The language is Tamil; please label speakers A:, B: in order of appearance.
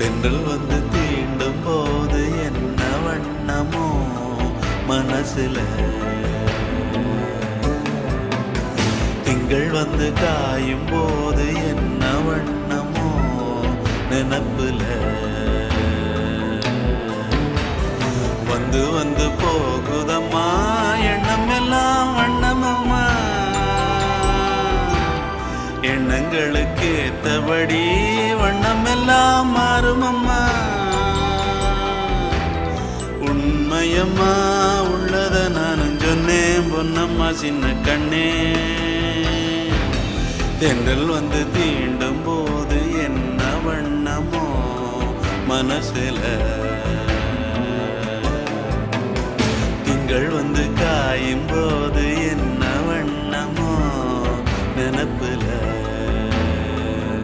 A: தென்றல் வந்து தீண்டும் போது என்ன வண்ணமோ மனசுல, திங்கள் வந்து காயும் போது என்ன வண்ணமோ நினப்புல, வந்து வந்து போகுதம்மா எண்ணம் எல்லாம் வண்ணமம்மா, எண்ணங்களுக்கு ஏத்தபடி வண்ணம் எல்லாம் மாறுமம்மா. உண்மையம்மா உள்ளத நானும் சொன்னேன் பொன்னம்மா சின்ன கண்ணே, தென்றல் வந்து தீண்டும் போது என்ன வண்ணமோ மனசுல, திங்கள் வந்து காயும் போது